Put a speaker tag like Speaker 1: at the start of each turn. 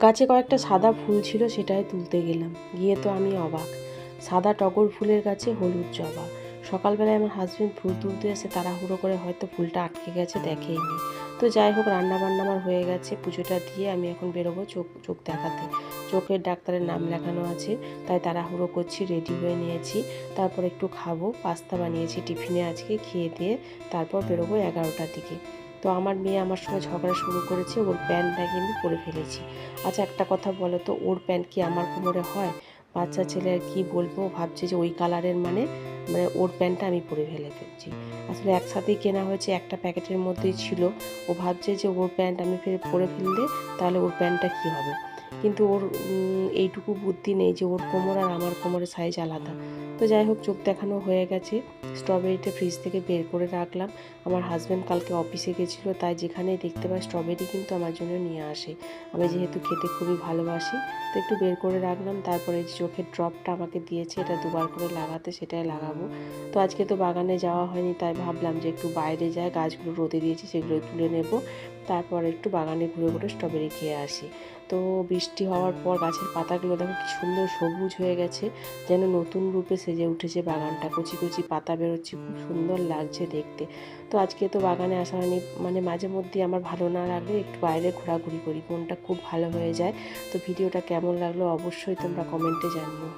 Speaker 1: গাছে কয়েকটা সাদা ফুল ছিল, সেটাই তুলতে গেলাম, গিয়ে তো আমি অবাক, সাদা টগর ফুলের গাছে হলুদ জবা। সকালবেলায় আমার হাজব্যান্ড ফুল তুলতে এসে তাড়াহুড়ো করে হয়তো ফুলটা আটকে গেছে, দেখেইনি। তো যাই হোক, রান্নাবান্না আমার হয়ে গেছে, পুজোটা দিয়ে আমি এখন বেরোবো চোখ দেখাতে। চোখের ডাক্তারের নাম লেখানো আছে, তাই তাড়াহুড়ো করছি, রেডি হয়ে নিয়েছি। তারপর একটু খাবো, পাস্তা বানিয়েছি টিফিনে আজকে, খেয়ে দিয়ে তারপর বেরোবো 11টার দিকে। তো আমার মেয়ে আমার সঙ্গে ঝগড়া শুরু করেছে, ওর প্যান্ট নাকি আমি পরে ফেলেছি। আচ্ছা, একটা কথা বলো তো, ওর প্যান্ট কি আমার কোমরে হয়? বাচ্চা ছেলে আর কি বলবো, ভাবছে যে ওই কালারের মানে মানে ওর প্যান্টটা আমি পরে ফেলছি। আসলে একসাথেই কেনা হয়েছে, একটা প্যাকেটের মধ্যেই ছিল। ও ভাবছে যে ওর প্যান্ট আমি পরে ফেললে তাহলে ওর প্যান্টটা কী হবে। কিন্তু ওর এইটুকু বুদ্ধি নেই যে ওর কোমর আর আমার কোমরের সাইজ আলাদা। তো যাই হোক, চোখ দেখানো হয়ে গেছে। স্ট্রবেরিটা ফ্রিজ থেকে বের করে রাখলাম। আমার হাজব্যান্ড কালকে অফিসে গেছিলো, তাই যেখানেই দেখতে পাই স্ট্রবেরি কিন্তু আমার জন্য নিয়ে আসে। আমি যেহেতু খেতে খুবই ভালোবাসি, তো একটু বের করে রাখলাম। তারপরে যে চোখের ড্রপটা আমাকে দিয়েছে, এটা 2বার করে লাগাতে, সেটাই লাগাবো। তো আজকে তো বাগানে যাওয়া হয়নি, তাই ভাবলাম যে একটু বাইরে যাই, গাছগুলো রোদে দিয়েছি সেগুলো তুলে নেব, তারপর একটু বাগানে ঘুরে ঘুরে স্ট্রবেরি খেয়ে আসি। তো বৃষ্টি হওয়ার পর গাছের পাতাগুলো দেখো কি সুন্দর সবুজ হয়ে গেছে, যেন নতুন রূপে সেজে উঠেছে বাগানটা, কচি কচি পাতা বেরোচ্ছে, খুব সুন্দর লাগছে দেখতে। তো আজকে তো বাগানে আসা হয়নি, মানে মাঝে মধ্যে আমার ভালো না লাগলে একটু বাইরে ঘোরাঘুরি করি, মনটা খুব ভালো হয়ে যায়। তো ভিডিওটা কেমন লাগলো অবশ্যই তোমরা কমেন্টে জানিও।